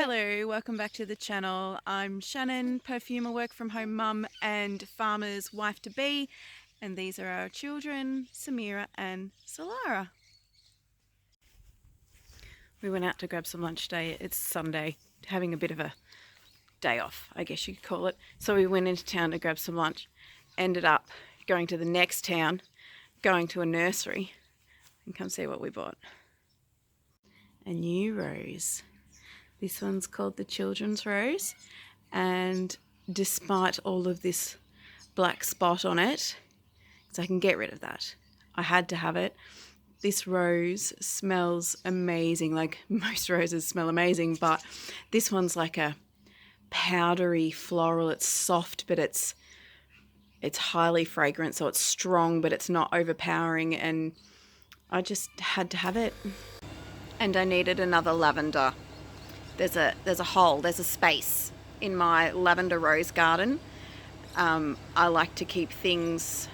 Hello, welcome back to the channel. I'm Shannon, perfumer, work from home mum and farmer's wife to be, and these are our children, Samira and Solara. We went out to grab some lunch today. It's Sunday, having a bit of a day off, I guess you could call it. So we went into town to grab some lunch, ended up going to the next town, going to a nursery, and come see what we bought. A new rose. This one's called the Children's Rose, and despite all of this black spot on it, because I can get rid of that, I had to have it. This rose smells amazing, like most roses smell amazing, but this one's like a powdery floral. It's soft, but it's highly fragrant, so it's strong, but it's not overpowering, and I just had to have it. And I needed another lavender. There's a hole, there's a space in my lavender rose garden. I like to keep things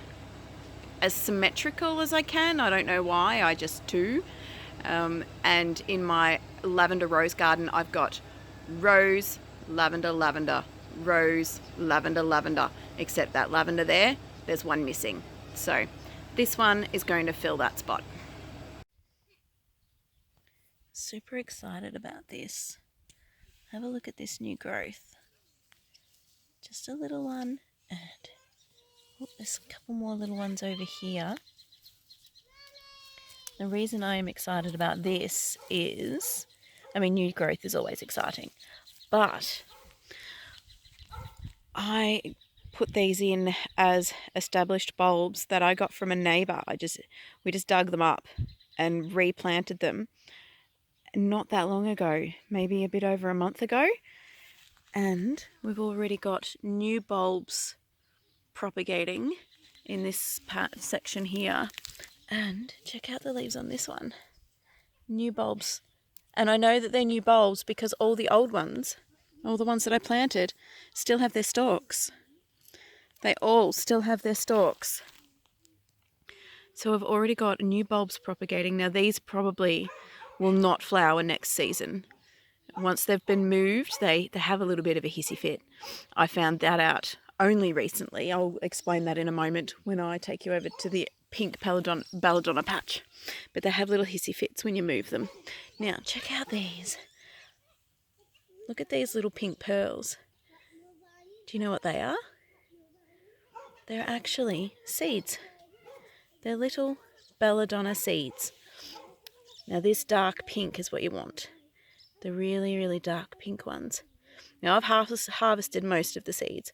as symmetrical as I can. I don't know why, I just do. And in my lavender rose garden, I've got rose, lavender, lavender, rose, lavender, lavender. Except that lavender there's one missing. So this one is going to fill that spot. Super excited about this. Have a look at this new growth. Just a little one, and there's a couple more little ones over here. The reason I am excited about this is, new growth is always exciting, but I put these in as established bulbs that I got from a neighbour. We just dug them up and replanted them not that long ago, maybe a bit over a month ago, and we've already got new bulbs propagating in this section here. And check out the leaves on this one. New bulbs. And I know that they're new bulbs because all the old ones, all the ones that I planted, still have their stalks. They all still have their stalks. So I've already got new bulbs propagating. Now these probably will not flower next season. Once they've been moved, they have a little bit of a hissy fit. I found that out only recently. I'll explain that in a moment when I take you over to the pink belladonna patch. But they have little hissy fits when you move them. Now, check out these. Look at these little pink pearls. Do you know what they are? They're actually seeds. They're little belladonna seeds. Now, this dark pink is what you want. The really, really dark pink ones. Now, I've harvested most of the seeds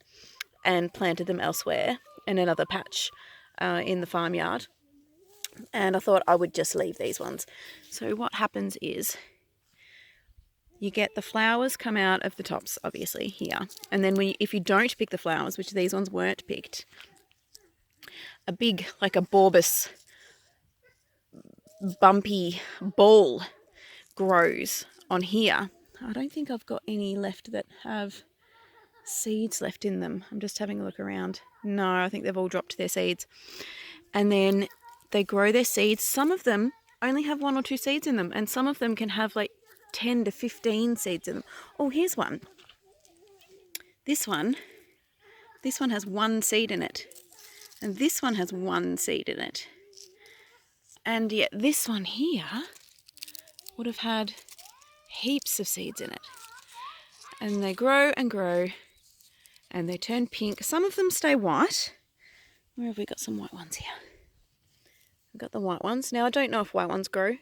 and planted them elsewhere in another patch in the farmyard. And I thought I would just leave these ones. So what happens is you get the flowers come out of the tops, obviously, here. And then if you don't pick the flowers, which these ones weren't picked, a big, like a bulbous, bumpy ball grows on here. I don't think I've got any left that have seeds left in them. I'm just having a look around. No, I think they've all dropped their seeds. And then they grow their seeds. Some of them only have 1 or 2 seeds in them, and some of them can have like 10 to 15 seeds in them. Oh, here's one. This one has 1 seed in it. And this one has 1 seed in it. And yet this one here would have had heaps of seeds in it. And they grow and grow, and they turn pink. Some of them stay white. Where have we got some white ones here? We've got the white ones. Now, I don't know if white ones grow.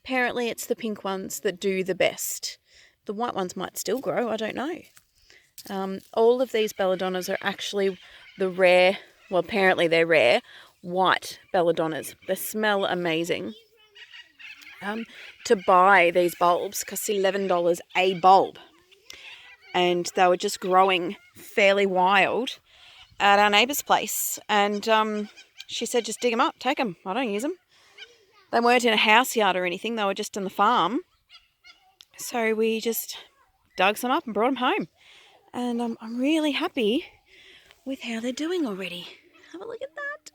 Apparently, it's the pink ones that do the best. The white ones might still grow. I don't know. All of these belladonnas are actually the rare, well, apparently they're rare, white belladonnas. They smell amazing. To buy these bulbs costs $11 a bulb. And they were just growing fairly wild at our neighbour's place. And she said, just dig them up, take them. I don't use them. They weren't in a house yard or anything. They were just on the farm. So we just dug some up and brought them home. And I'm really happy with how they're doing already. Have a look at that.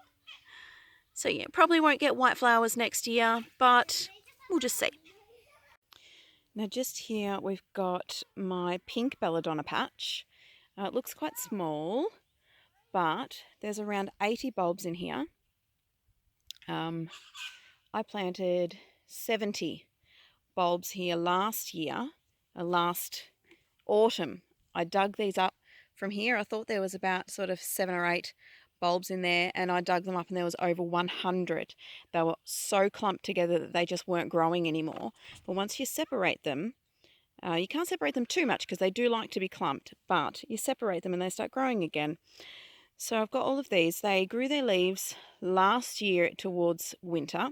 So yeah, probably won't get white flowers next year, but we'll just see. Now just here we've got my pink belladonna patch. It looks quite small, but there's around 80 bulbs in here. I planted 70 bulbs here last year, last autumn. I dug these up from here. I thought there was about sort of 7 or 8 bulbs in there, and I dug them up and there was over 100. They were so clumped together that they just weren't growing anymore. But once you separate them, you can't separate them too much because they do like to be clumped, but you separate them and they start growing again. So I've got all of these. They grew their leaves last year towards winter.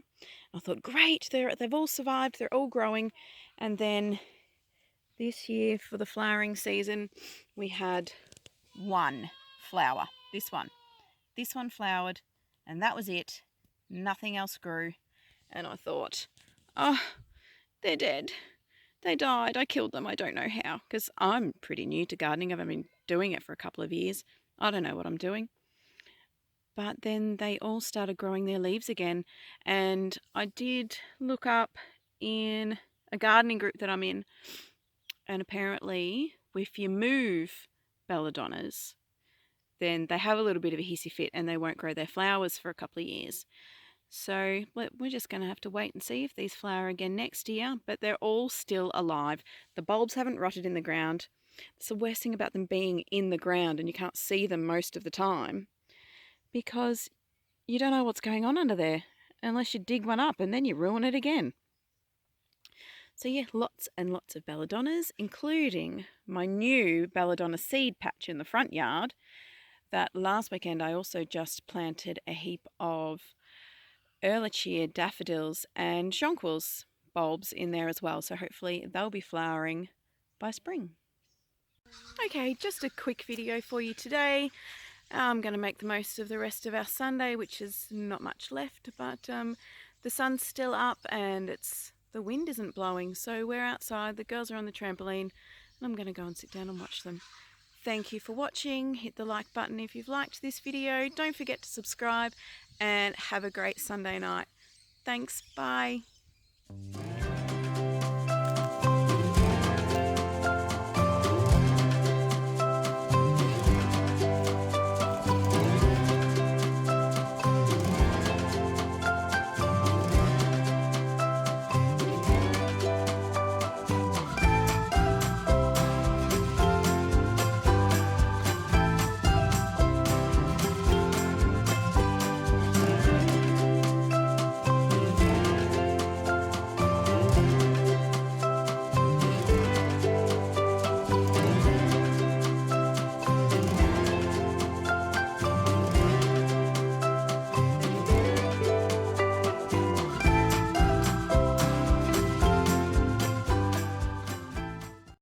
I thought, great, they've all survived, they're all growing. And then this year for the flowering season, we had one flower, this one. This one flowered, and that was it. Nothing else grew. And I thought, oh, they're dead. They died. I killed them. I don't know how, because I'm pretty new to gardening. I've been doing it for a couple of years. I don't know what I'm doing. But then they all started growing their leaves again. And I did look up in a gardening group that I'm in, and apparently if you move belladonnas, then they have a little bit of a hissy fit and they won't grow their flowers for a couple of years. So we're just going to have to wait and see if these flower again next year, but they're all still alive. The bulbs haven't rotted in the ground. It's the worst thing about them being in the ground and you can't see them most of the time because you don't know what's going on under there unless you dig one up and then you ruin it again. So yeah, lots and lots of belladonnas, including my new belladonna seed patch in the front yard. That last weekend I also just planted a heap of Earlichia daffodils and jonquils bulbs in there as well, so hopefully they'll be flowering by spring. Okay, just a quick video for you today. I'm going to make the most of the rest of our Sunday, which is not much left, but the sun's still up and the wind isn't blowing, so we're outside, the girls are on the trampoline, and I'm going to go and sit down and watch them. Thank you for watching. Hit the like button if you've liked this video. Don't forget to subscribe and have a great Sunday night. Thanks. Bye.